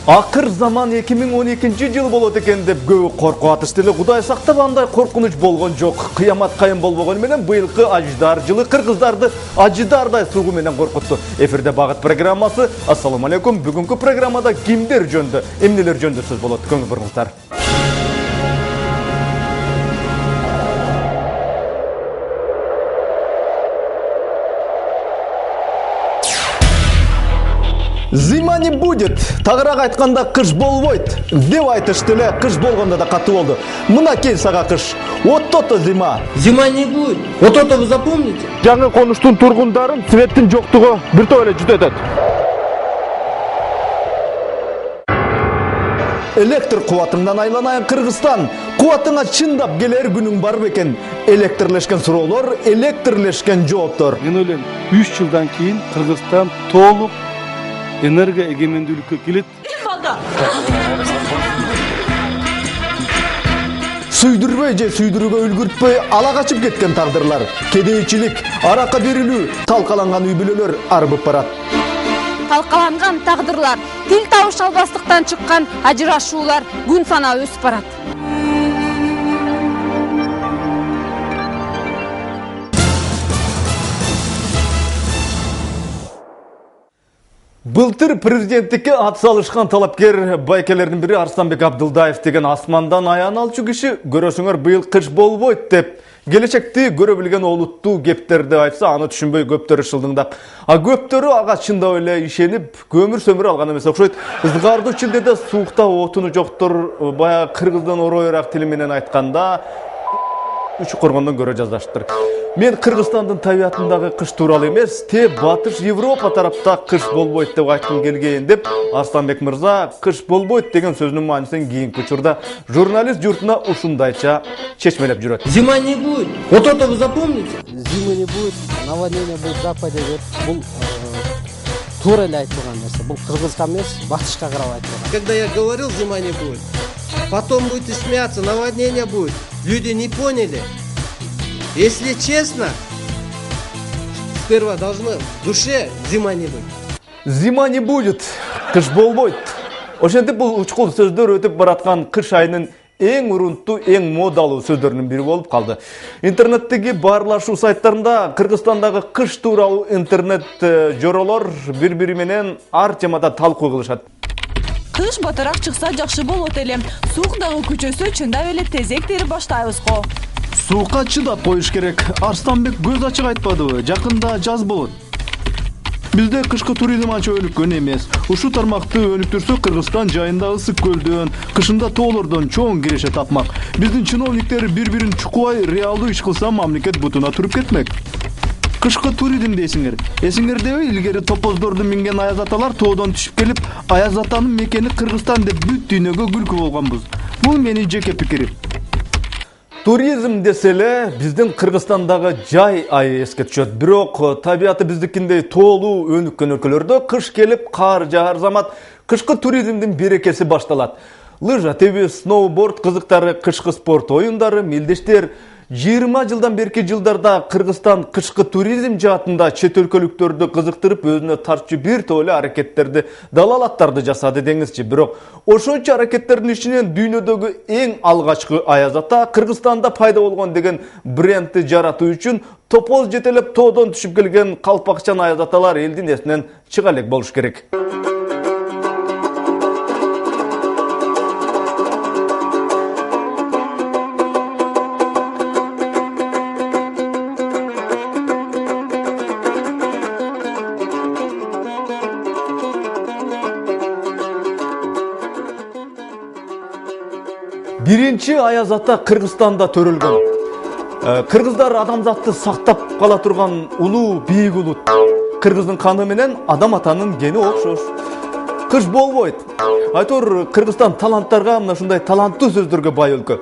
Акыр заман 2012 жыл болот экен деп көбү коркуп атышты эле. Кудай сактап, андай коркунуч болгон жок. Кыямат кайын болбогон менен быйылкы аждар жылы кыргыздарды аждардай сугу менен коркутту. Эфирде Багыт программасы. Ассаламу алейкум. Бүгүнкү программада кимдер жөнүндө, эмнелер жөнүндө сөз болот? Көңүл буруңуздар. Зима не будет. Тагыраак айтканда кыш болбойт деп айтышты эле. Кыш болгондо да катуу болду. Мына кел сага кыш. Вот-то зима. Зима не будет. Вот это вы запомните. Жаңы конуштун тургундарын светтин жоктугу бир топ эле жүдөтөт. Электр кубатыңдан айланайын Кыргызстан. Кубатыңа чындап келер күнүң бар бекен. Электрлешкен суроолор, электрлешкен жооптор. Мен ойлойм, 3 жылдан кийин Кыргызстан толук энергия эгемендүүлүккө келет. Сүйдүрбөй же сүйдүрүүгө үлгүртпөй ала качып кеткен тагдырлар, кедейчилик, аракка берилүү, талкаланган үй бүлөлөр арбып барат. Талкаланган тагдырлар, тил табыш албастыктан чыккан ажырашуулар күн санап өсүп барат. Былтыр президенттикке ат салышкан талапкер байкелердин бири Арстанбек Абдылдаев деген асмандан аян алчу киши көрөсүңөр быйыл кыш болбойт деп келечекти көрө билген олуттуу кептерди айтса, аны түшүнбөй көптөрү шылдыңдап. А көптөрү ага чындап эле ишенип, көмүр сөмүр алган эмес окшойт. Ызгардуу чилдеде суукта отуну жоктор, баягы кыргыздын ороойраак тили менен айтканда, үч коргондон көрө жаздаштыр. Мен Кыргызстандын табиятындагы кыш тууралуу эмес, батыш Европа тарапта кыш болбойт деп айткым келген деп Арстанбек мырза кыш болбойт деген сөзүнүн маанисин кийинки учурда журналист журтуна ушундайча чечмелеп жүрөт. Зима не будет. Вот это вы запомните. Зимы не будет, наводнение будет западе деп. Бул туура эле айтылган нерсе. Бул Кыргызга эмес, батышка карап айтылган. Когда я говорил, зима не будет, потом будете смеяться, наводнение будет. Люди не поняли. Если честно, сперва должны в душе зима не быть. Зима не будет, кыш болбойт. Ошентип бул учкул сөздөр өтүп бараткан кыш айынын эң урунттуу, эң модалуу сөздөрүнүн бири болуп калды. Интернеттеги баарлашуу сайттарында Кыргызстандагы кыш тууралуу интернет жоролор бири-бири менен ар темада талкуу кылышат. Кыш батыраак чыкса жакшы болот эле. Суук дагы күчөсө чындап эле тезек терип баштайбыз го. Суукка чыдап коюш керек. Арстанбек көз ачык айтпадыбы? Жакында жаз болот. Бизде кышкы туризм анча өнүккөн эмес. Ушу тармакты өнүктүрсөк, Кыргызстан жайында ысык көлдөн, кышында тоолордон чоң киреше тапмак. Биздин чиновниктер бир-бирин чукубай реалдуу иш кылса, мамлекет бутуна туруп кетмек. Кышкы туризм дейсиңер. Эсиңердеби, илгери топоздорду минген аяз аталар тоодон түшүп келип, аяз атанын мекени Кыргызстан деп бүт дүйнөгө күлкү болгонбуз. Бул менин жеке пикирим. Туризм деселе биздин Кыргызстандагы жай айы эске түшөт. Бирок табияты биздикиндей тоолуу өнүккөн өлкөлөрдө кыш келип, кар жаар замат кышкы туризмдин берекеси башталат. Лыжа тебүү, сноуборд кызыктары, кышкы спорт оюндары, мелдештер. 20 жылдан берки жылдарда Кыргызстан кышкы туризм жаатында чет өлкөлүктөрдү кызыктырып, өзүнө тартчу бир топ эле аракеттерди, далалаттарды жасады деңизчи. Бирок ошончо аракеттердин ичинен дүйнөдөгү эң алгачкы аяз ата Кыргызстанда пайда болгон деген брендти жаратуу үчүн топоз жетелеп тоодон түшүп келген калпакчан аяз аталар элдин эсинен чыга элек болуш керек. Биринчи аяз ата Кыргызстанда төрөлгөн. Кыргыздар адамзатты сактап кала турган улуу бийик улут. Кыргыздын каны менен адам атанын гени окшош. Кыш болбойт. Айтор Кыргызстан таланттарга, мына ушундай таланттуу сөздөргө бай өлкө.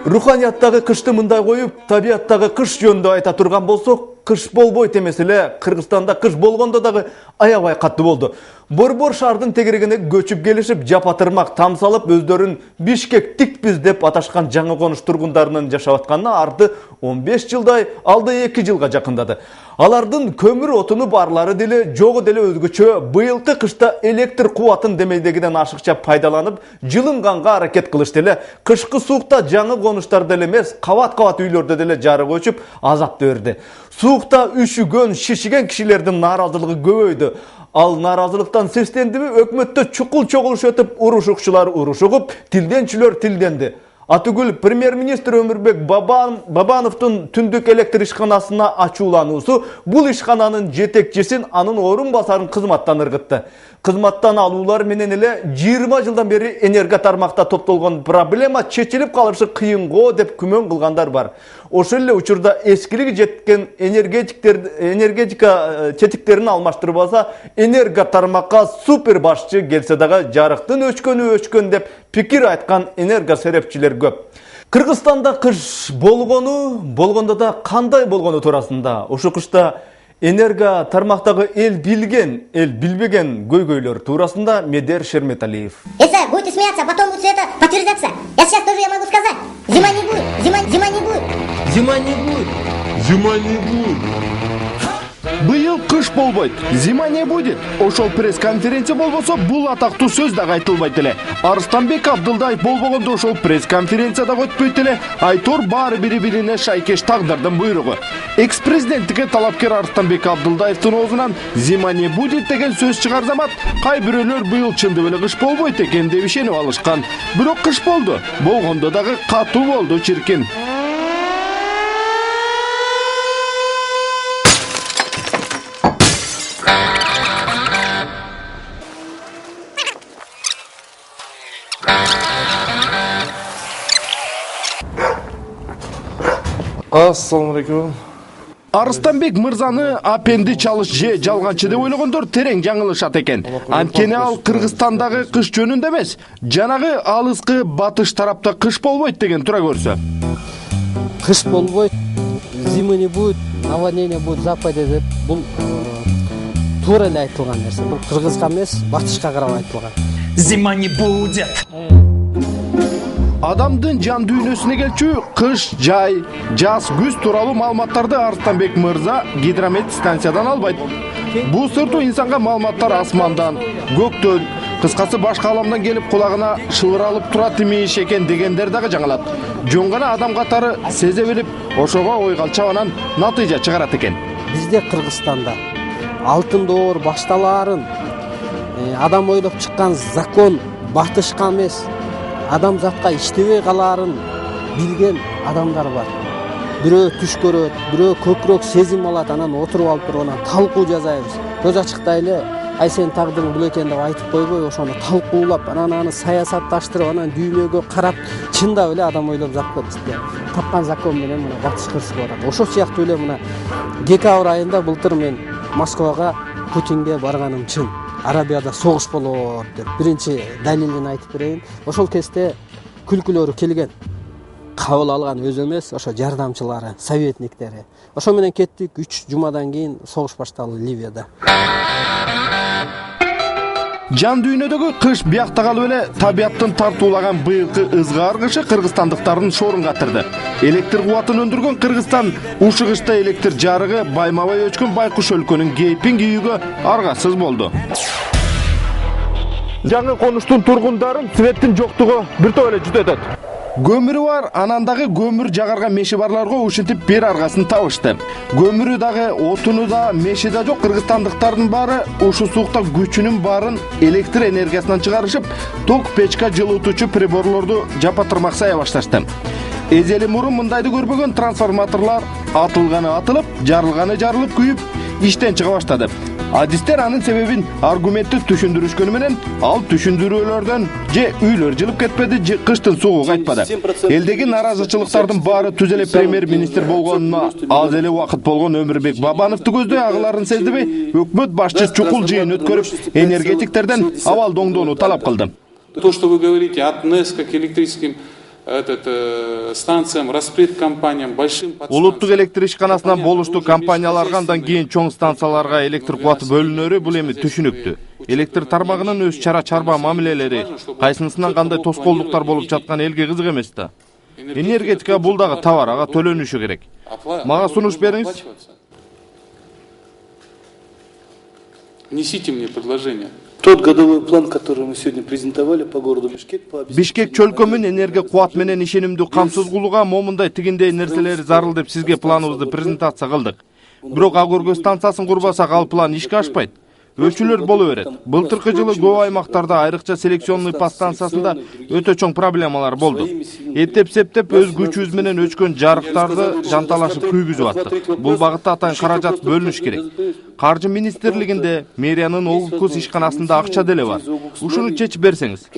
Руханияттагы кышты мындай коюп, табияттагы кыш жөнүндө айта турган болсок, кыш болбойт эмес эле. Кыргызстанда кыш болгондо дагы аябай катуу болду. Борбор шардын тегерегине көчүп келишип, жапатырмак там салып, өздөрүн Бишкек тикпиз деп аташкан жаңы коныш тургундарынын жашап атканына арты 15 жылдай, алды 2 жылга жакындады. Алардын көмүр отуну барлары деле, жогу деле өзгөчө быйылкы кышта электр кубатын демейдегиден ашыкча пайдаланып, жылынганга аракет кылышты эле. Кышкы суукта жаңы конуштар деле эмес, кабат-кабат үйлөрдө деле жарык өчүп, азапты берди. Суукта үшүгөн, шишиген кишилердин нааразылыгы көбөйдү. Ал нааразылыктан сестендиби, өкмөттө чукул чогулуш өтүп, урушукчулар урушугуп, тилденчилер тилденди. Атүгүл премьер-министр Өмүрбек Бабановдун түндүк электр ишканасына ачуулануусу бул ишкананын жетекчисин, анын орун басарын кызматтан ыргытты. Кызматтан алуулар менен эле 20 жылдан бери энерго тармакта топтолгон проблема чечилип калышы кыйын го деп күмөн кылгандар бар. Ошол эле учурда эскилиги жеткен энергетика тетиктерин алмаштырбаса, энерго тармакка супер башчы келсе дагы жарыктын өчкөн деп пикир айткан энерго серепчилер көп. Кыргызстанда кыш болгондо да кандай болгону туурасында ошо кышта энерго тармактагы эл билбеген көйгөйлөр туурасында Медер Шерметалиев. Если будете смеяться, потом будет все это подтверждаться. Я сейчас тоже могу сказать. Зима не будет, зима не будет. Зима не будет. Зима не будет. Быйыл кыш болбойт, зима не будет. Ошол пресс-конференция болбосо, бул атактуу сөз дагы айтылбайт эле. Арыстанбек Абдылдаев болбогондо ошол пресс-конференция дагы өтпөйт эле. Айтор баары бири-бирине шайкеш тагдырдын буйругу. Экс-президенттикке талапкер Арыстанбек Абдылдаевдин оозунан зима не будет деген сөз чыгар замат, кай бирөөлөр быйыл чындап эле кыш болбойт экен деп ишенип алышкан. Бирок кыш болду. Болгондо дагы катуу болду чиркин. Assalamu alaikum. Арыстанбек мырзаны апенди чалыш же жалганчы деп ойлогондор терең жаңылышат экен. Анткени ал Кыргызстандагы кыш жөнүндө эмес, жанагы алыскы батыш тарапта кыш болбойт деген тура көрсө. Кыш болбойт, зима не будет, наводнение будет в западе деп бул туура эле айтылган нерсе. Бул Кыргызга эмес, батышка карап айтылган. Зима не будет. Адамдын жан дүйнөсүнө келчү кыш, жай, жаз, күз тууралуу маалыматтарды Арыстанбек мырза гидромет станциядан албайт. Бул сыртуу инсанга маалыматтар асмандан, көктөн, кыскасы башка аламдан келип кулагына шылыралып турат имиш экен дегендер дагы жаңылат. Жөн гана адам катары сезе билип, ошого ойгалчап анан натыйжа чыгарат экен. Бизде Кыргызстанда алтын доор башталаарын адам ойлоп чыккан закон батышка эмес, адамзатка иштебей калаарын билген адамдар бар. Бирөө түш көрөт, бирөө көкүрөк сезим алат, анан отуруп алып туруп анан талкуу жасайбыз. Көз ачыктай эле ай сен тагдырың бул экен деп айтып койбой, ошону талкуулап, анан аны саясатташтырып, анан дүйнөгө карап, чындап эле адам ойлоп тапкан закон менен мына батыш кырсып атат. Ошол сыяктуу эле мына декабрь айында былтыр мен Москвага Путинге барганым чын. Арабияда согуш болот деп биринчи далилин айтып берейин. Ошол кезде күлкүлөрү келген. Кабыл алган өзү эмес, ошо жардамчылары, советниктери. Ошо менен кеттик, 3 жумадан кийин согуш башталды Ливияда. Жан дүйнөдөгү кыш биякта калып эле табияттын тартуулаган быйылкы ызгаар кышы кыргызстандыктардын шоорун катырды. Электр кубатын өндүргөн Кыргызстан ушул кышта электр жарыгы байма-бай өчкөн Байкуш өлкөнүн кейпин кийүүгө аргасыз болду. Жаңы конуштун тургундарын светтин жоктугу бир топ эле жүдөтөт. Көмүрү бар, анан дагы көмүр жагарга меши барларга ушинтип бир аргасын табышты. Көмүрү дагы, отуну да, меши да жок кыргызстандыктардын баары ушул суукта күчүнүн баарын электр энергиясынан чыгарышып, ток печка жылытуучу приборлорду жапатырмак сая башташты. Эзели мурун мындайды көрбөгөн трансформаторлор атылганы атылып, жарылганы жарылып күйүп, иштен чыга баштады. Адистер анын себебин аргументтүү түшүндүрүшкөнү менен, ал түшүндүрүүлөрдөн же үйлөр жылып кетпеди, же кыштын суугу кайтпады. Элдеги наразычылыктардын баары түз эле премьер-министр болгонуна аз эле убакыт болгон Өмүрбек Бабановду көздөй агыларын сездиби, өкмөт башчы чукул жыйын өткөрүп, энергетиктерден абал доңдоону талап кылды. То, что вы говорите, от НЭС к электрическим станциям, распред компаниям, большим Улуттук электр ишканасынан болуштуу компанияларга андан кийин чоң станцияларга электр кубаты бөлүнөрү бул эми түшүнүктүү. Электр тармагынын өз чара-чарба мамилелери, кайсынысынан кандай тоскоолдуктар болуп жаткан элге кызык эмес да. Энергетика бул дагы товар, ага төлөнүшү керек. Мага сунуш бериңиз. Несите мне предложение. Тот годовой план, который мы сегодня презентовали по городу Бишкек, Бишкек чөлкөмүн энергия кубат менен ишенимдүү камсыз кылууга момундай тигиндей нерселер зарыл деп сизге планыбызды презентация кылдык. Бирок ак өргө станциясын курбасак ал план ишке ашпайт. Өчүлөр боло берет. Былтыркы жылы көп аймактарда, айрыкча селекционный подстанциясында өтө чоң проблемалар болду. Эптеп-септеп өз күчүбүз менен өчкөн жарыктарды жанталашып күйгүзүп аттык. Бул багытта атайын каражат бөлүнүш керек. Каржы министрлигинде мэриянын Огукус ишканасында акча деле бар. Ушуну чечип берсеңиз.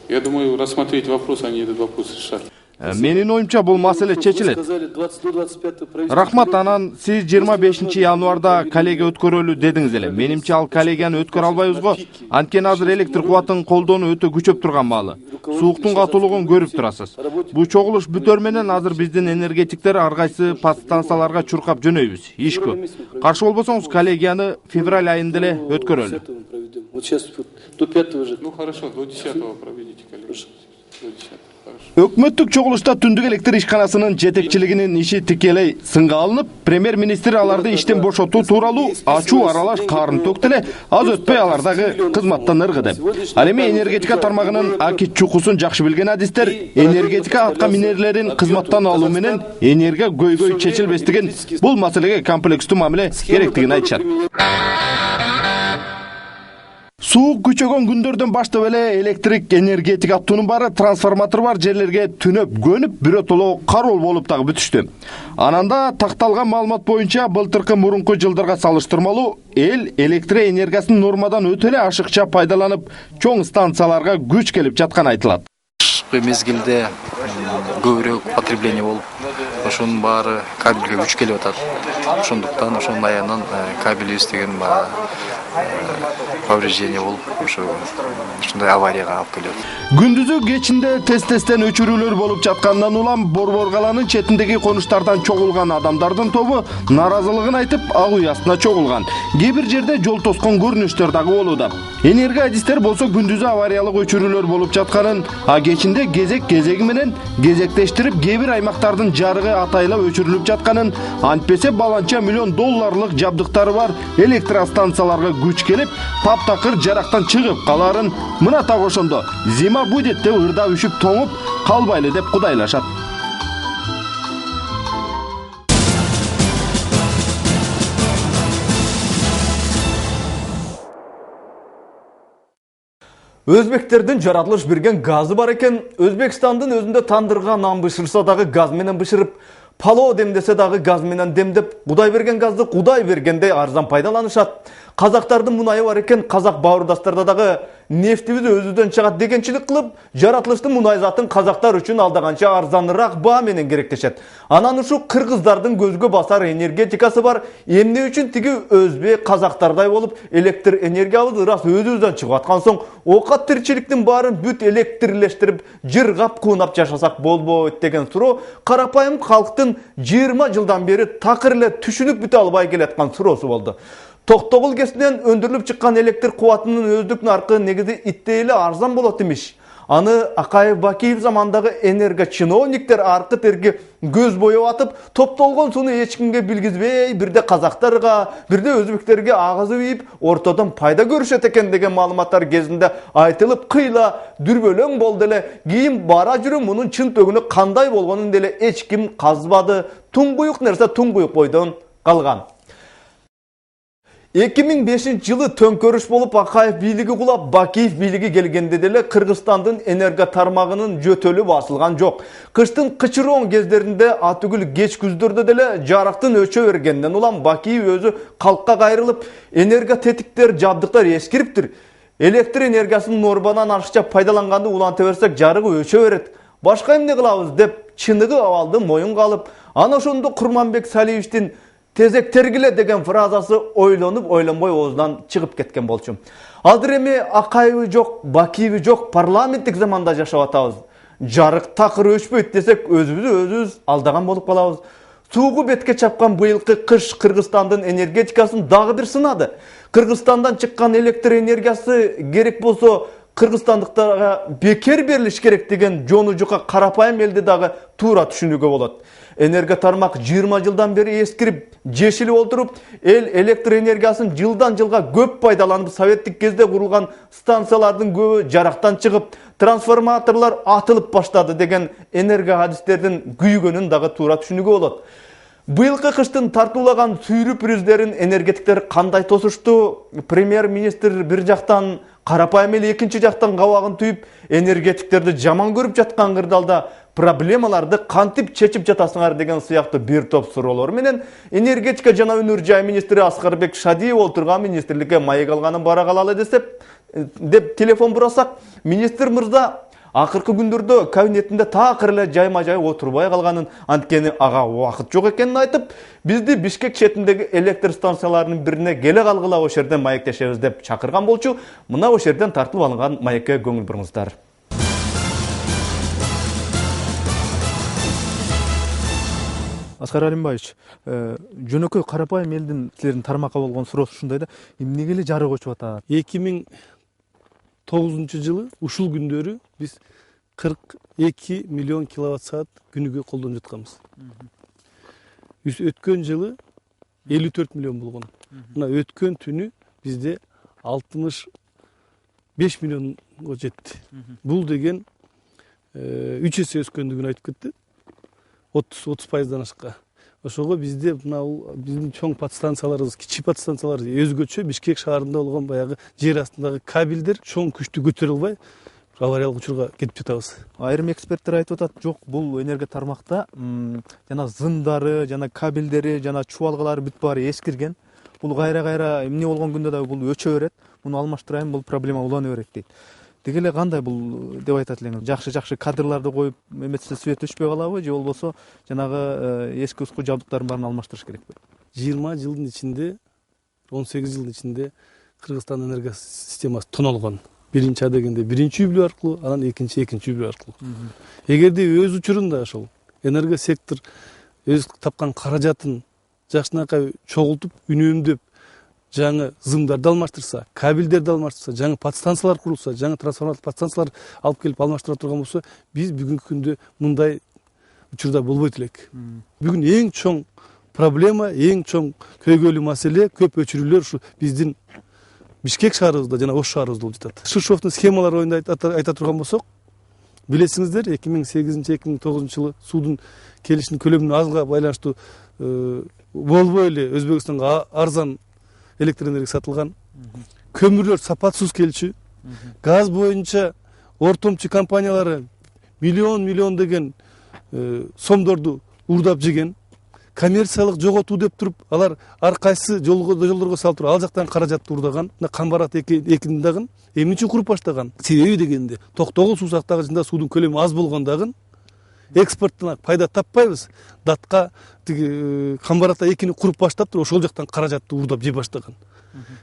Я думаю, рассмотреть вопрос, они этот вопрос решат. Менин оюмча бул маселе чечилет. Рахмат, анан сиз 25 январда коллегия өткөрөлү дедиңиз эле. Менимче ал коллегияны өткөрө албайбыз го. Анткени азыр электр кубатын колдонуу өтө күчөп турган маалы. Сууктун катуулугун көрүп турасыз. Бул чогулуш бүтөр менен азыр биздин энергетиктер ар кайсы подстанцияларга чуркап жөнөйбүз. Иш көп. Каршы болбосоңуз коллегияны февраль айында эле өткөрөлү. Ну хорошо, до 10-го проведите, коллеги. До 10-го. Өкмөттүк чогулушта түндүк электр ишканасынын жетекчилигинин иши тикелей сынга алынып, премьер-министр аларды иштен бошотуу тууралуу ачуу аралаш карын төктү эле, аз өтпөй алардагы кызматтан ыргыды. Ал эми энергетика тармагынын акит чукусун жакшы билген адистер энергетика атка минерлерин кызматтан алуу менен энергия көйгөй чечилбестигин, бул маселеге комплекстүү мамиле керектигин айтышат. Суук күчөгөн күндөрдөн баштап эле электрик энергетика аттуунун баары трансформатор бар жерлерге түнөп, көнүп, биротоло кароол болуп дагы бүтүштү. Ананда такталган маалымат боюнча былтыркы мурунку жылдарга салыштырмалуу эл электр энергиясын нормадан өтө эле ашыкча пайдаланып, чоң станцияларга күч келип жатканы айтылат. Мезгилде көбүрөөк потребление болуп, ошонун баары кабелге күч келип атат. Ошондуктан ошонун аянынан кабелибиз деген повреждение болуп, ушундай аварияга алып келет. Күндүзү кечинде тез-тезден өчүрүүлөр болуп жаткандан улам Борбор каланын четиндеги конуштардан чогулган адамдардын тобу наразылыгын айтып, ак үй астына чогулган. Кээ бир жерде жол тоскон көрүнүштөр дагы болууда. Энергия адистер болсо күндүзү авариялык өчүрүүлөр болуп жатканын, а кечинде кезеги менен кезектештирип кээ бир аймактардын жарыгы атайлап өчүрүлүп жатканын, антпесе баланча миллион долларлык жабдыктары бар электростанцияларга күч келип, таптакыр жарактан чыгып каларын мына так ошондо зима будет деп ырдап үшүп тоңуп калбайлы деп кудайлашат. Өзбектердин жаратылыш берген газы бар экен, Өзбекстандын өзүндө тандырга нан бышырса дагы газ менен бышырып, палоо демдесе дагы газ менен демдеп, Кудай берген газды Кудай бергендей арзан пайдаланышат. Казактардын мунайы бар экен, казак бауырдастарда дагы нефтибиз өзүдөн чыгат дегенчилик кылып, жаратылыштын мунай затын казактар үчүн алдаганча арзаныраак баа менен керектешет. Анан ушу кыргыздардын көзгө басар энергетикасы бар, эмне үчүн тиги өзбек казактардай болуп электр энергиябыз ырас өзүбүздөн чыгып аткан соң, оокат тиричиликтин баарын бүт электрлештирип, жыргап куунап жашасак болбойт деген суроо карапайым калктын 20 жылдан бери такыр эле түшүнүп бүтө албай келаткан суроосу болду. Токтогул кесинен өндүрүлүп чыккан электр кубатынын өздүк наркы негизи иттей эле арзан болот имиш. Аны Акаев Бакиев замандагы энерго чиновниктер аркы терги көз боеп атып, топтолгон сууну эч кимге билгизбей, бирде казактарга, бирде өзбектерге агызып ийип, ортодон пайда көрүшөт экен деген маалыматтар кезинде айтылып, кыйла дүрбөлөң болду эле. Кийин бара жүрүп мунун чын төгүнү кандай болгонун деле эч ким казбады. Туңгуюк нерсе туңгуюк бойдон калган. 2005 жылы төңкөрүш болуп Акаев бийлиги кулап, Бакиев бийлиги келгенде деле Кыргызстандын энерго тармагынын жөтөлү басылган жок. Кыштын кычыроон кездеринде атүгүл кеч күздөрдө деле жарыктын өчө бергенден улам Бакиев өзү калкка кайрылып, энерго тетиктер, жабдыктар эскириптир. Электр энергиясын нормадан ашыкча пайдаланганды уланта берсек, жарыгы өчө берет. Башка эмне кылабыз деп чыныгы абалды моюнга алып, ана ошондо Курманбек Салиевичтин тезек тергиле деген фразасы ойлонуп ойлонбой оозунан чыгып кеткен болчу. Азыр эми Акаевы жок, Бакиеви жок, парламенттик заманда жашап атабыз. Жарык такыр өчпөйт десек, өзүбүз алдаган болуп калабыз. Сугу бетке чапкан быйылкы кыш Кыргызстандын энергетикасын дагы бир сынады. Кыргызстандан чыккан электр энергиясы керек болсо кыргызстандыктарга бекер берилиш керек деген жону жука карапайым элди дагы туура түшүнүүгө болот. Энерго тармак 20 жылдан бери эскирип, жешилип отуруп, эл электр энергиясын жылдан жылга көп пайдаланып, советтик кезде курулган станциялардын көбү жарактан чыгып, трансформаторлор атылып баштады деген энерго адистердин күйгөнүн дагы туура түшүнүүгө болот. Быйылкы кыштын тартуулаган сүйрүп рүздерин энергетиктер кандай тосушту? Премьер-министр бир жактан, карапайым эл экинчи жактан кабагын түйүп, энергетиктерди жаман көрүп жаткан кырдаалда проблемаларды кантип чечип жатасыңар деген сыяктуу бир топ суроолор менен энергетика жана өнөр жай министри Аскарбек Шадиев олтурган министрликке маек алганын бара калалы деп телефон бурасак, министр мырза акыркы күндөрдө кабинетинде такыр эле жайма-жай отурбай калганын, анткени ага убакыт жок экенин айтып, бизди Бишкек четиндеги электр станцияларынын бирине келе калгыла ошол жерден маектешебиз деп чакырган болчу. Мына ошол жерден тартылып алынган маекке көңүл буруңуздар. Аскар Алимбаевич, жөнөкөй карапайым элдин силердин тармакка болгон суроосу ушундай да, эмнеге эле жарык өчүп атат? 2009-жылы ушул күндөрү биз 42 миллион киловатт саат күнүгө колдонуп жатканбыз. Өткөн жылы 54 миллион болгон. Мына өткөн түнү бизде 65 миллионго жетти. Бул деген 3 эсе өскөндүгүн айтып кетти. 30%-дан ашыкка. Ошого бизде мына биздин чоң подстанцияларыбыз, кичи подстанциялар өзгөчө Бишкек шаарында болгон баягы жер астындагы кабелдер чоң күчтү көтөрө албай авариялык учурга кетип жатабыз. Айрым эксперттер айтып атат, жок, бул энерго тармакта жана зымдары, жана кабелдери, жана чубалгалары бүт баары эскирген. Бул кайра эмне болгон күндө да бул өчө берет. Муну алмаштырайын, бул проблема улана берет дейт. Деги эле кандай бул деп айтат элеңиз? Жакшы кадрларды коюп, эметсе свет өчпөй калабы, же болбосо жанагы эски уску жабдыктардын баарын алмаштырыш керекпи? 20 жылдын ичинде, 18 жылдын ичинде Кыргызстан энерго системасы тоналган. Биринчи адегенде биринчи үй бүлө аркылуу, анан экинчи үй бүлө аркылуу. Эгерде өз учурунда ошол энерго сектор өз тапкан каражатын жакшынакай чогултуп, үнөмдөп, жаңы зымдарды алмаштырса, кабелдерди алмаштырса, жаңы подстанциялар курулса, жаңы трансформатор подстанциялар алып келип алмаштыра турган болсо, биз бүгүнкү күндө мындай учурда болбойт элек. Бүгүн эң чоң проблема, эң чоң көйгөйлүү маселе, көп өчүрүүлөр ушу биздин Бишкек шаарыбызда жана Ош шаарыбызда болуп жатат. Шишовдун схемалары айта турган болсок, билесиңиздер, 2008-2009 жылы суудун келишинин көлөмүнүн азга байланыштуу болбой эле Өзбекстанга арзан электр энергия сатылган. Көмүрлөр сапатсыз келчү. Газ боюнча ортомчу компаниялары миллион деген сомдорду урдап жеген. Коммерциялык жоготуу деп туруп, алар ар кайсы жолдорго салып туруп, ал жактан каражатты урдаган. Камбарат экинин дагы эмне үчүн куруп баштаган? Себеби дегенде, Токтогул суу сактагычында суудун көлөмү аз болгондагы экспорттон пайда таппайбыз. Датка тиги Камбарата экини куруп баштап туруп, ошол жактан каражатты урдап жей баштаган.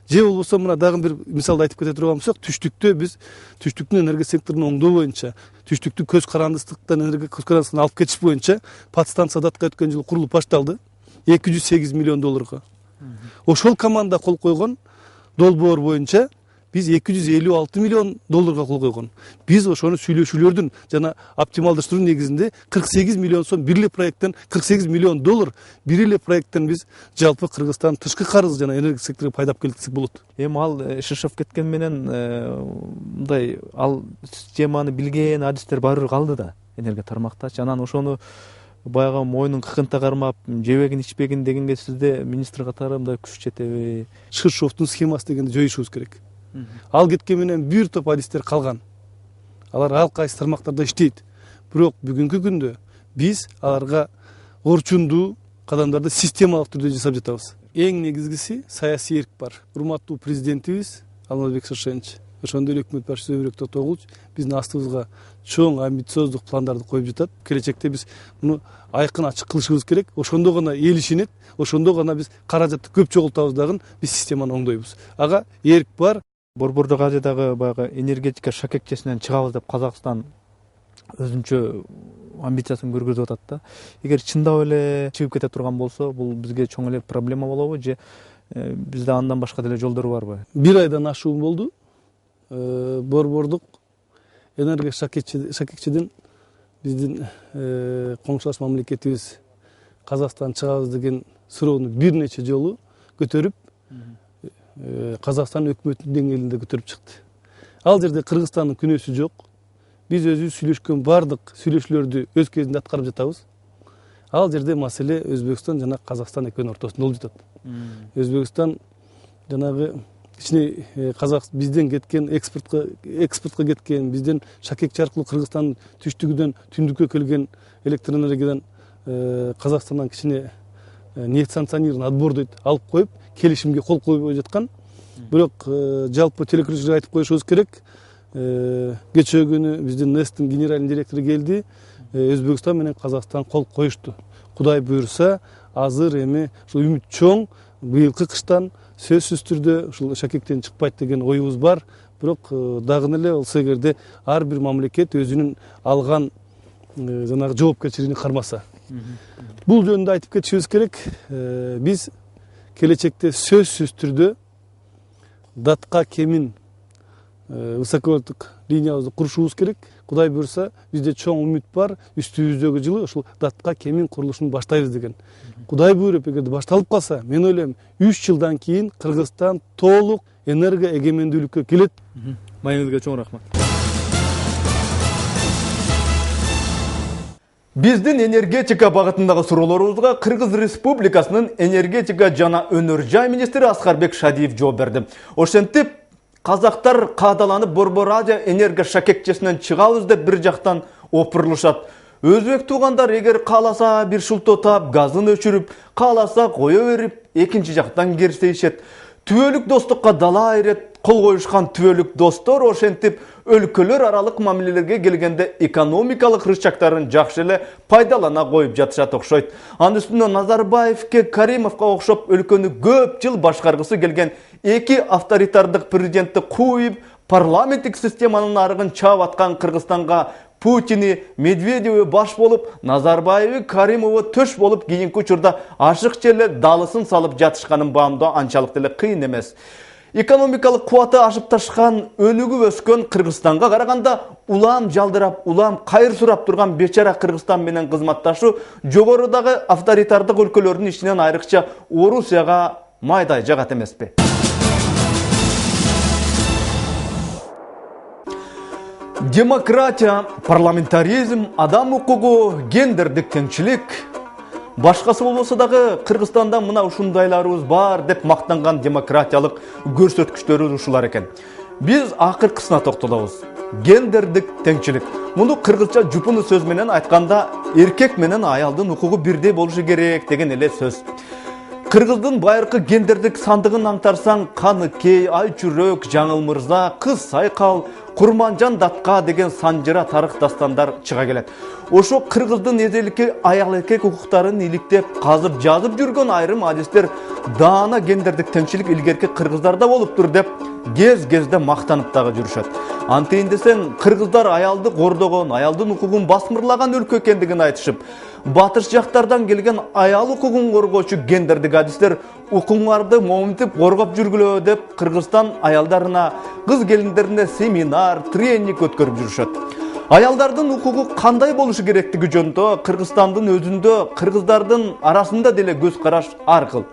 Же болбосо мына дагы бир мисалды айтып кете турган болсок, түштүктө биз түштүктүн энергия секторунун оңдоо боюнча, түштүктү көз карандыстыктан энергия көз карандыстыктан алып кетиш боюнча подстанция Датка өткөн жылы курулуп башталды. 208 миллион долларга. Ошол команда кол койгон долбоор боюнча биз 256 миллион долларга кол койгон. Биз ошону сүйлөшүүлөрдүн жана оптималдаштыруу негизинде 48 миллион сом бир эле проекттен 48 миллион доллар бир эле проекттен биз жалпы Кыргызстан тышкы карыз жана энергия секторуна пайдап келдик болот. Эми ал Шишов кеткен менен мындай ал системаны билген адистер баары бир калды да энергия тармакта. Анан ошону баягы моюнун кыкынта кармап, жебегин ичпегин дегенге сизде министр катары мындай күч жетеби? Шишовдун схемасы дегенди жоюшубуз керек. Ал кеткен менен бир топ адистер калган. Алар ар кайсы тармактарда иштейт. Бирок бүгүнкү күндө биз аларга орчундуу кадамдарды системалык түрдө жасап жатабыз. Эң негизгиси саясий эрк бар. Урматтуу президентибиз Алмазбек Шишович, ошондой эле өкмөт башчысы Өмүрөк Токтогулович биздин астыбызга чоң амбициоздук пландарды коюп жатат. Келечекте биз муну айкын ачык кылышыбыз керек. Ошондо гана эл ишенет, ошондо гана биз каражатты көп чогултабыз дагы биз системаны оңдойбуз. Ага эрк бар. Борбордук Азиядагы баягы энергетика шакекчесинен чыгабыз деп Казакстан өзүнчө амбициясын көргөзүп атат да. Эгер чындап эле чыгып кете турган болсо, бул бизге чоң эле проблема болобу же бизде андан башка деле жолдор барбы? Бир айдан ашуу болду. Борбордук энергия шакекчиден биздин коңшулаш мамлекетибиз Казакстан чыгабыз деген суроону бир нече жолу көтөрүп, Казакстан өкмөтүнүн деңгээлинде көтөрүп чыкты. Ал жерде Кыргызстандын күнөөсү жок. Биз өзүбүз сүйлөшкөн бардык сүйлөшүүлөрдү өз кезинде аткарып жатабыз. Ал жерде маселе Өзбекстан жана Казакстан экөөнүн ортосунда болуп жатат. Өзбекстан жанагы кичине бизден кеткен экспортко кеткен, бизден шакекчи аркылуу Кыргызстандын түштүгүнөн түндүккө келген электр энергиядан Казакстандан кичине нефть санкционированный отбор дейт алып коюп, келишимге кол койбой жаткан. Бирок жалпы телекөрсөтүүгө айтып коюшубуз керек. Кечээ күнү биздин НЭСТин генеральный директору келди. Өзбекстан менен Казакстан кол коюшту. Кудай буйрса, азыр эми ушул үмүт чоң, быйылкы кыштан сөзсүз түрдө ушул шакектен чыкпайт деген оюбуз бар. Бирок дагы эле болсо эгерде ар бир мамлекет өзүнүн алган жанагы жоопкерчилигин кармаса. Бул жөнүндө айтып кетишибиз керек. Биз келечекте сөзсүз түрдө датка кемин высоковольттук линиябызды курушубуз керек. Кудай буйрса, бизде чоң үмүт бар. Үстүбүздөгү жылы ушул датка кемин курулушун баштайбыз деген. Кудай буйруп, эгерде башталып калса, мен ойлойм, 3 жылдан кийин Кыргызстан толук энергия эгемендүүлүккө келет. Маегиңизге чоң рахмат. Биздин энергетика багытындагы суроолорубузга Кыргыз Республикасынын энергетика жана өнөр жай министри Аскарбек Шадиев жооп берди. Ошентип, казактар каадаланып Борбор Азия энергия шакекчесинен чыгабыз деп бир жактан опурулушат. Өзбек туугандар эгер кааласа бир шултоо таап, газын өчүрүп, кааласа кое берип, экинчи жактан керсейишет. Түбөлүк достукка дала ирет, кол коюшкан түбөлүк достор ошентип өлкөлөр аралык мамилелерге келгенде экономикалык рычагтарын жакшы эле пайдалана коюп жатышат окшойт. Анын үстүнө Назарбаевке, Каримовго окшоп өлкөнү көп жыл башкаргысы келген эки авторитардык президентти кууйуп, парламенттик системанын арыгын чаап аткан Кыргызстанга Путини, Медведеви баш болуп, Назарбаеви, Каримови төш болуп, кийинки учурда ашыкча эле далысын салып жатышканын баамдоо анчалык деле кыйын эмес. Экономикалык кубаты ашып ташкан, өнүгүп өскөн Кыргызстанга караганда улам жалдырап, улам кайыр сурап турган бечара Кыргызстан менен кызматташуу жогорудагы авторитардык өлкөлөрдүн ичинен айрыкча Орусияга майдай жагат эмеспи? Демократия, парламентаризм, адам укугу, гендердик теңчилик. Башкасы болбосо дагы Кыргызстанда мына ушундайларыбыз бар деп мактанган демократиялык көрсөткүчтөрү ушулар экен. Биз акыркысына токтолобуз. Гендердик теңчилик. Муну кыргызча жупуну сөз менен айтканда эркек менен аялдын укугу бирдей болушу керек деген эле сөз. Кыргыздын байыркы гендердик сандыгын аңтарсаң, Каныкей, Айчүрөк, Жаңыл Мырза, Кыз Сайкал, Курманжан Датка деген санжыра тарых дастандар чыга келет. Ошо кыргыздын эзеликке аял эркек укуктарын иликтеп, казып жазып жүргөн айрым адистер даана гендердик теңчилик илгерки кыргыздарда болуптур деп кез-кезде мактанып дагы жүрүшөт. Антейин десең, кыргыздар аялды кордогон, аялдын укугун басмырлаган өлкө экендигин айтышып, батыш жактардан келген аял укугун коргоочу гендердик адистер укуңарды моминтип коргоп жүргүлө деп Кыргызстан аялдарына, кыз келиндерине семинар, тренинг өткөрүп жүрүшөт. Аялдардын укугу кандай болушу керектиги жөнүндө Кыргызстандын өзүндө, кыргыздардын арасында деле көз караш ар кыл.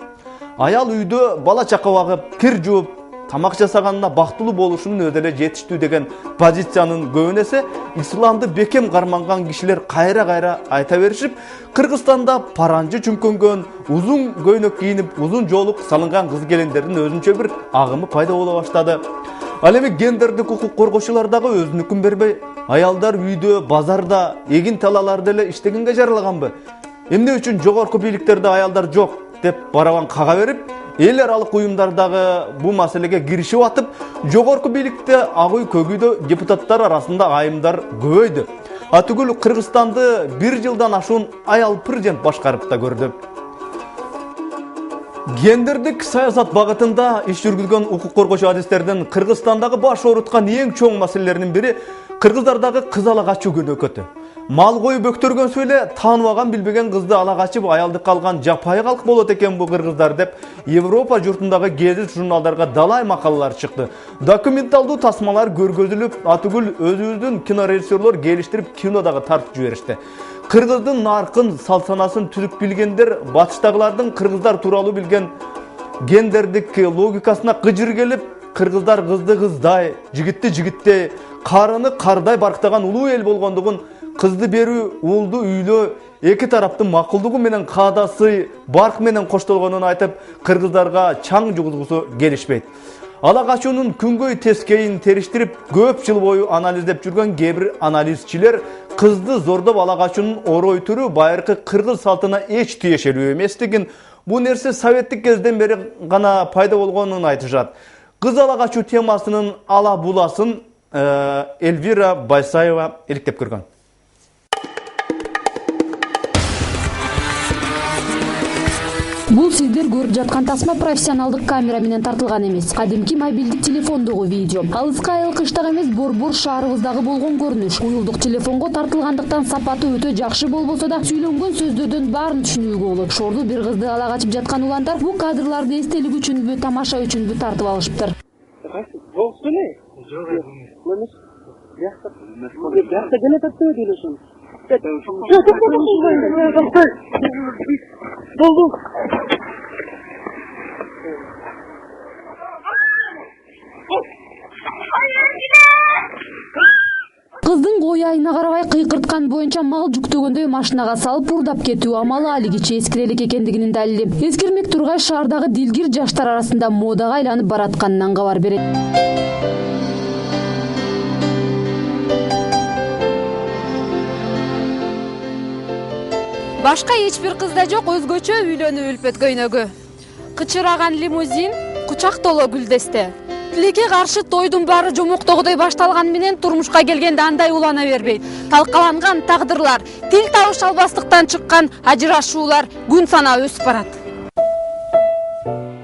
Аял үйдө бала чака багып, кир жууп, тамак жасаганына бактылуу болушунун өзү эле жетиштүү деген позициянын көбүнесе исламды бекем карманган кишилер кайра-кайра айта беришип, Кыргызстанда паранжы чүмкөнгөн, узун көйнөк кийинип, узун жоолук салынган кыз келиндердин өзүнчө бир агымы пайда боло баштады. Ал эми гендердик укук коргоочулар дагы өзүнүкүн бербей, аялдар үйдө, базарда, эгин талаларда эле иштегенге жаралганбы? Эмне үчүн жогорку бийликтерде аялдар жок деп барабан кага берип, эл аралык уюмдардагы бул маселеге киришип атып, жогорку бийликте ак үй көгүйдө депутаттар арасында айымдар көбөйдү. Атүгүл Кыргызстанды 1 жылдан ашуун аял президент башкарып да көрдү. Гендердик саясат багытында иш жүргүзгөн укук коргоочу адистердин Кыргызстандагы баш ооруткан эң чоң маселелеринин бири кыргыздардагы кыз ала качуу көнөкөтү. Мал кою бөктөргөн эле тааныбаган билбеген кызды ала качып аялдыкка алган жапайы калк болот экен бу кыргыздар деп Европа журтундагы гезит журналдарга далай макалалар чыкты. Документалдуу тасмалар көргөзүлүп, атүгүл өзүбүздүн кинорежиссерлор келиштирип кинодагы тартып жиберишти. Кыргыздын наркын, салтсанасын түзүп билгендер батыштагылардын кыргыздар тууралуу билген гендердик логикасына кыжыр келип, кыргыздар кызды кыздай, жигитти жигиттей, карыны кардай барктаган улуу эл болгондугун, кызды берүү, уулду үйлөө эки тараптын макулдугу менен каадасы барк менен коштолгонун айтып, кыргыздарга чаң жугузгусу келишпейт. Ала качуунун күнгөй тескейин териштирип, көп жыл бою анализдеп жүргөн кээ-бир анализчилер кызды зордоп ала качуунун орой түрү байыркы кыргыз салтына эч тиешелүү эместигин, бул нерсе советтик кезден бери гана пайда болгонун айтышат. Кыз ала качуу темасынын ала буласын Эльвира Байсаева иликтеп көргөн. Бул сиздер көрүп жаткан тасма профессионалдык камера менен тартылган эмес. Кадимки мобилдик телефондогу видео. Алыска айыл кыштак эмес, борбор шаарыбыздагы болгон көрүнүш. Уюлдук телефонго тартылгандыктан сапаты өтө жакшы болбосо да, сүйлөнгөн сөздөрдөн баарын түшүнүүгө болот. Шорду бир кызды ала качып жаткан уландар бул кадрларды эстелик үчүнбү, тамаша үчүнбү тартып алышыптыр. Кыздын кой айына карабай кыйкырткан боюнча мал жүктөгөндөй машинага салып урдап кетүү амалы алигиче эскирелик экендигинин далили. Эскирмек тургай шаардагы дилгир жаштар арасында модага айланып баратканынан кабар берет. Башка эч бир кызда жок өзгөчө үйлөнүү үлпөт көйнөгү. Кычыраган лимузин, кучактоло гүлдесте. Тилекке каршы тойдун баары жомоктогудой башталган менен турмушка келгенде андай улана бербейт. Талкаланган тагдырлар, тил табыш албастыктан чыккан ажырашуулар күн санап өсүп барат.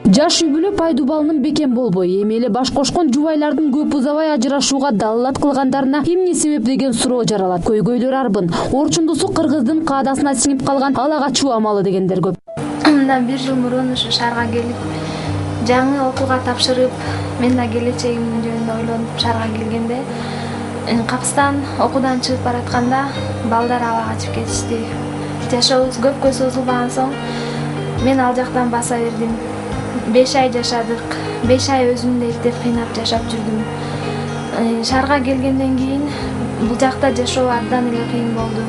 Жаш үй бүлө пайдубалынын бекем болбой, эми эле баш кошкон жубайлардын көп узабай ажырашууга далалат кылгандарына эмне себеп деген суроо жаралат. Көйгөйлөр арбын. Орчундусу кыргыздын каадасына сиңип калган ала качуу амалы дегендер көп. Мындан бир жыл мурун ушу шаарга келип, жаңы окууга тапшырып, мен да келечегим жөнүндө ойлонуп шаарга келгенде, капыстан окуудан чыгып баратканда балдар ала качып кетишти. Жашообуз көпкө созулбаган соң мен ал жактан баса бердим. 5 ай жашадык. 5 ай өзүмдү эптеп кыйнап жашап жүрдүм. Шаарга келгенден кийин бул жакта жашоо абдан эле кыйын болду.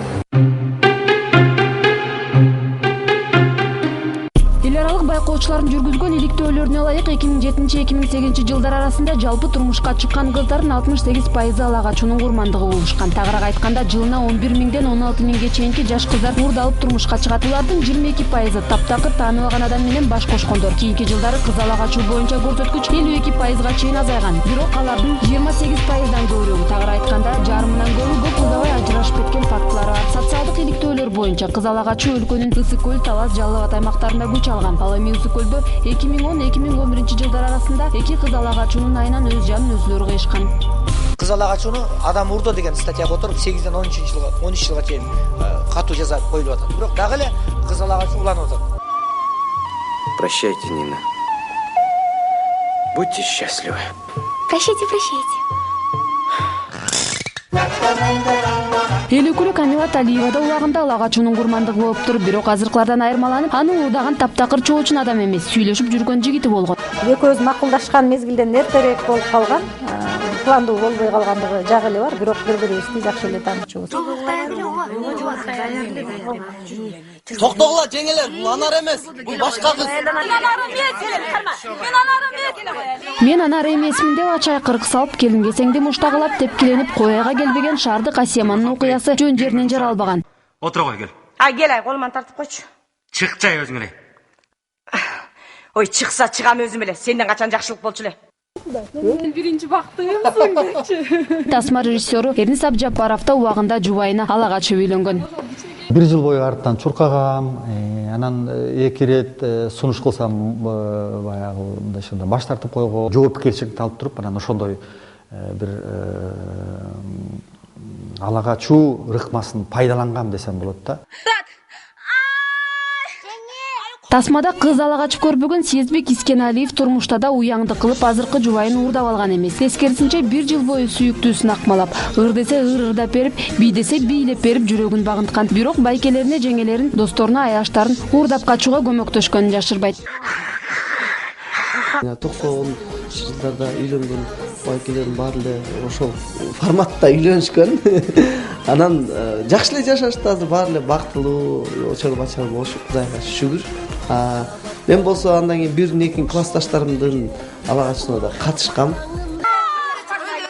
Байкоочулардын жүргүзгөн иликтөөлөрүнө ылайык 2007-2008 жылдар арасында жалпы турмушка чыккан кыздардын 68% ала качуунун курмандыгы болушкан. Тагыраак айтканда, жылына 11 миңден 16 миңге чейинки жаш кыздар уурдалып турмушка чыгат. Улардын 22% таптакыр тааныбаган адам менен баш кошкондор. Кийинки жылдары кыз ала качуу боюнча көрсөткүч 52%га чейин азайган. Бирок алардын 28%дан көбүрөөгү, тагыраак айтканда, жарымынан көп узабай ажырашып кеткен фактылары бар. Социалдык иликтөөлөр боюнча кыз ала качуу өлкөнүн Ысык көл, Талас, Жалал Абад аймактарында күч алган. Ысык көлдө 2010-2011 жылдар арасында 2 кыз ала качуунун айынан өз жанын өзүлөрү кыйышкан. Кыз ала качууну адам урду деген статьяга отуруп 8ден 13 жылга чейин катуу жаза коюлуп атат. Бирок дагы эле кыз ала качуу уланып атат. Прощайте, Нина. Будьте счастливы. Прощайте, прощайте. Эл өкүлү Камила Талиева да улагында ала качуунун курмандыгы болуптур. Бирок азыркылардан айырмаланып, аны уурдаган таптакыр чоочун адам эмес, сүйлөшүп жүргөн жигити болгон. Экөөбүз макулдашкан мезгилден эртерээк болуп калган, пландуу болбой калгандыгы жагы эле бар, бирок бири-бирибизди жакшы эле таанычубуз. Токтогула жеңелер, бул анар эмес, бул башка кыз. Мен анар эмесмин деп ачай кырк салып, келинге сеңди муштагылап тепкиленип, кояга келбеген шаардык Асияманын окуясы жөн жеринен жаралбаган. Отура кой, кел. Кел, колуман тартып койчу. Чык жай өзүң эле. Ой, чыкса чыгам өзүм эле. Сенден качан жакшылык болчу эле. Биринчи бактыгымсың. Тасма режиссеру Эрнис Абжапаров да убагында жубайына ала качып үйлөнгөн. 1 жыл бою арттан чуркагам, анан 2 ирет сунуш кылсам баягы мындайча баш тартып койго жоопкерчиликти алып туруп, анан ошондой бир ала качуу ырыкмасын пайдалангам десем болот да. Тасмада кыз ала качып көрбөгөн Сезбек Искеналиев турмушта да уяңдык кылып азыркы жубайын уурдап алган эмес. Тескерисинче 1 жыл бою сүйүктүүсүн акмалап, ыр десе ырдап берип, бий десе бийлеп берип жүрөгүн багынткан. Бирок байкелерине, жеңелерин, досторуна, аяштарын уурдап качууга көмөктөшкөнүн жашырбайт. 90 жылдарда үйлөнгөн байкелердин баары эле ошол форматта үйлөнүшкөн. Анан жакшы эле жашашты, азыр баары эле бактылуу, очор бачар болушуп, Кудайга шүгүр. Мен болсо андан кийин 1-2 классташтарымдын ала качууна да катышкам.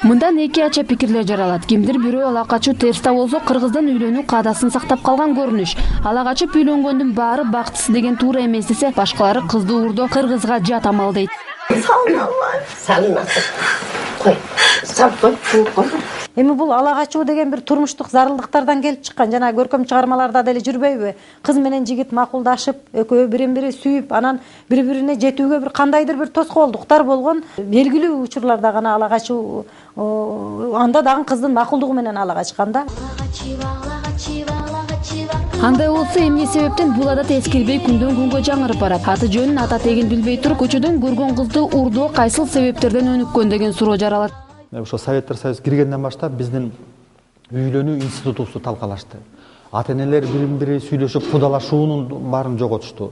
Мындан эки ача пикирлер жаралат. Кимдир бирөө ала качуу терсте болсо, кыргыздын үйлөнүү каадасын сактап калган көрүнүш. Ала качып үйлөнгөндүн баары бактысыз деген туура эмес десе, башкалары кызды уурдоо кыргызга жат амал дейт. Эми бул ала качуу деген бир турмуштук зарылдыктардан келип чыккан. Жана көркөм чыгармаларда деле жүрбөйбү? Кыз менен жигит макулдашып, экөө бирин-бири сүйүп, анан бири-бирине жетүүгө бир кандайдыр бир тоскоолдуктар болгон белгилүү учурларда гана ала качуу, анда дагы кыздын макулдугу менен ала качкан да. Андай болсо эмне себептен бул адат эскирбей күндөн күнгө жаңырып барат? Аты жөнүн, ата тегин билбей туруп, көчөдөн көргөн кызды уурдоо кайсыл себептерден өнүккөн деген суроо жаралат. Ошо Советтер Союзу киргенден баштап биздин үйлөнүү институтубузду талкалашты. Ата-энелер бирин-бири сүйлөшүп кудалашуунун баарын жоготушту.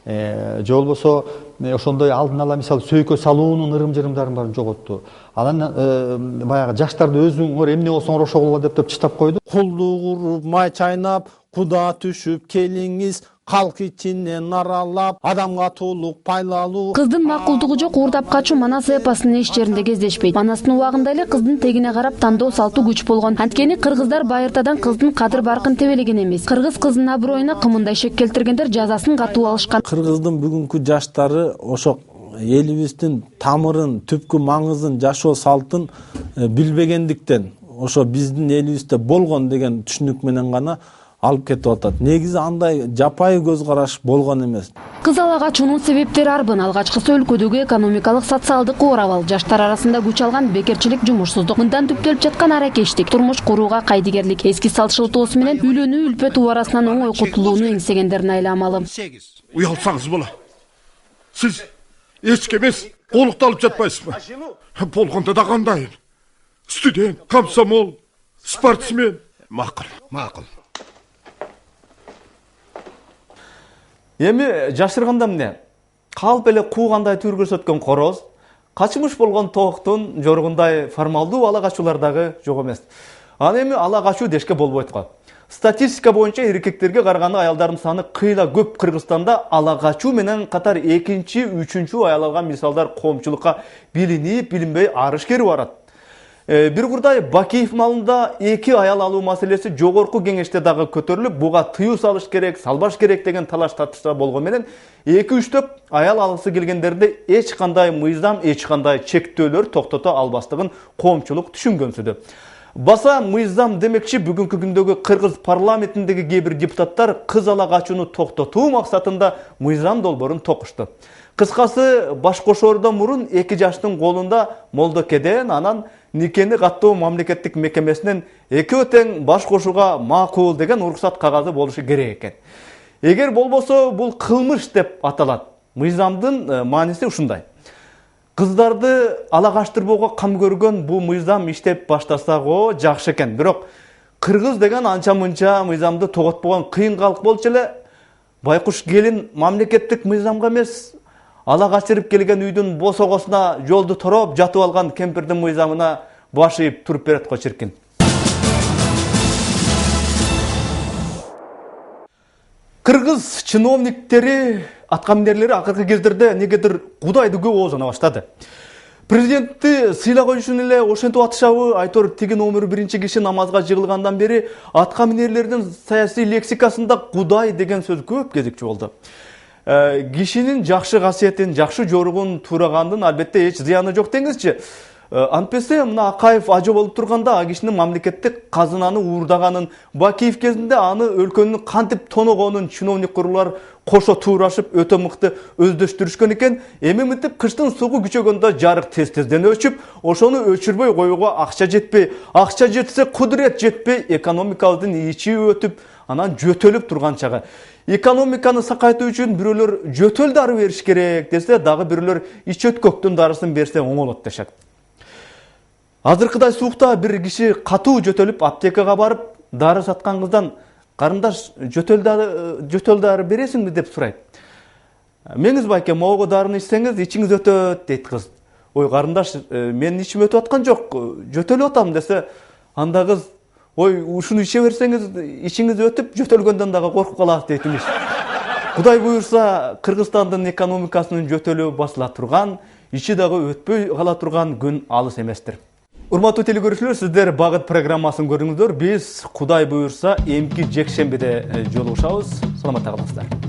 Же болбосо ошондой алдын ала мисалы сөйкө салуунун ырым-жырымдарын баарын жоготту. Анан баягы жаштарды өзүңөр эмне болсоңор ошого деп чыштап койду. Кулдук уруп, май чайнап, куда түшүп келиңиз, калк ичинен аралап, адамга туулук пайлалуу. Кыздын макулдугу жок уурдап качуу Манас эпосунун эч жеринде кездешпейт. Манастын убагында эле кыздын тегине карап тандоо салтуу күч болгон. Анткени кыргыздар байыртадан кыздын кадыр баркын тебелеген эмес. Кыргыз кызынын аброюна кымындай шек келтиргендер жазасын катуу алышкан. Кыргыздын бүгүнкү жаштары ошо элибиздин тамырын, түпкү маңызын, жашоо салтын билбегендиктен, ошо биздин элибизде болгон деген түшүнүк менен гана алып кетип атат. Негизи андай жапайы көз караш болгон эмес. Кыз ала качуунун себептери арбын. Алгачкысы өлкөдөгү экономикалык, социалдык оорабал, жаштар арасында күч алган бекерчилик, жумушсуздук, мындан түптөлүп жаткан аракештик, турмуш курууга кайдыгерлик, эски салт шылтоосу менен үйлөнүү үлпөт убарасынан оңой кутулууну эңсегендердин айламалы. Уялсаңыз бола. Сиз эчке эмес, колукту алып жатпайсызбы? Болгондо да кандай? Студент, комсомол, спортсмен. Макул, макул. Эми жашырганда эмне? Калп эле куугандай түр көрсөткөн короз, качымыш болгон тооктун жоргундай формалдуу ала качуулардагы жок эмес. Аны эми ала качуу дешке болбойт го. Статистика боюнча эркектерге караганда аялдардын саны кыйла көп. Кыргызстанда ала качуу менен катар экинчи, үчүнчү аял алган мисалдар коомчулукка билинип, билинбей арышкери барат. Бир курдай Бакиев малында 2 аял алуу маселеси жогорку кеңеште дагы көтөрүлүп, буга тыюу салыш керек, салбаш керек деген талаш тартыштар болгон менен 2-3 аял алгысы келгендерди эч кандай мыйзам, эч кандай чектөөлөр токтото албастыгын коомчулук түшүнгөнсүдө. Баса мыйзам демекчи бүгүнкү күндөгү кыргыз парламентиндеги кээ бир депутаттар кыз ала качууну токтотуу максатында мыйзам долбоорун токушту. Кыскасы, баш кошоордон мурун 2 жаштын колунда молдокеден, анан никени каттоо мамлекеттик мекемесинен экөө тең баш кошууга макул деген уруксат кагазы болушу керек экен. Эгер болбосо бул кылмыш деп аталат. Мыйзамдын мааниси ушундай. Кыздарды ала качтырбоого кам көргөн бул мыйзам иштеп баштасаго жакшы экен. Бирок кыргыз деген анча-мынча мыйзамды тоготпогон кыйын калк болчу эле. Байкуш келин мамлекеттик мыйзамга эмес, ала качырып келген үйдүн босогосуна жолду тороп жатып алган кемпирдин мыйзамына баш ийип туруп берет го чиркин. Кыргыз чиновниктери, аткаминерлери акыркы кездерде негедир кудайды көп оозуна баштады. Президентти сыйлаган үчүн эле ошентип атышабы? Айтор тиги номер 1 киши намазга жыгылгандан бери аткаминерлердин саясий лексикасында кудай деген сөз көп кезикчү болду. Кишинин жакшы касиетин, жакшы жоругун турагандын албетте эч зыяны жок деңизчи. Антпесе мына Акаев ажы болуп турганда а кишинин мамлекеттик казынаны уурдаганын, Бакиев кезинде аны өлкөнүн кантип тоногонун чиновник куруулар кошо туурашып өтө мыкты өздөштүрүшкөн экен. Эми мынтип кыштын сугу күчөгөндө жарык тез-тезден өчүп, ошону өчүрбөй коюуга акча жетпей, акча жетсе кудурет жетпей, экономикабыздын ичи өтүп, анан жөтөлүп турган чагы. Экономиканы сакайтуу үчүн бирөөлөр жөтөл дары бериш керек десе, дагы бирөөлөр ич өткөктүн дарысын берсе оңолот дешет. Азыркыдай суукта бир киши катуу жөтөлүп аптекага барып, дары саткан кыздан карындаш жөтөл дары бересиңби деп сурайт. Меңиз байке, могу дарыны ичсеңиз ичиңиз өтөт дейт кыз. Ой карындаш, менин ичим өтүп аткан жок, жөтөлүп атам десе, анда кыз, ой ушуну иче берсеңиз ичиңиз өтүп жөтөлгөндөн дагы коркуп каласыз дейт имиш. Кудай буюрса, Кыргызстандын экономикасынын жөтөлү басыла турган, ичи дагы өтпөй кала турган күн алыс эместир. Урматтуу телекөрүүчүлөр, сиздер Багыт программасын көрдүңүздөр. Биз Кудай буюрса эмки жекшембиде жолугушабыз. Саламатта калыңыздар.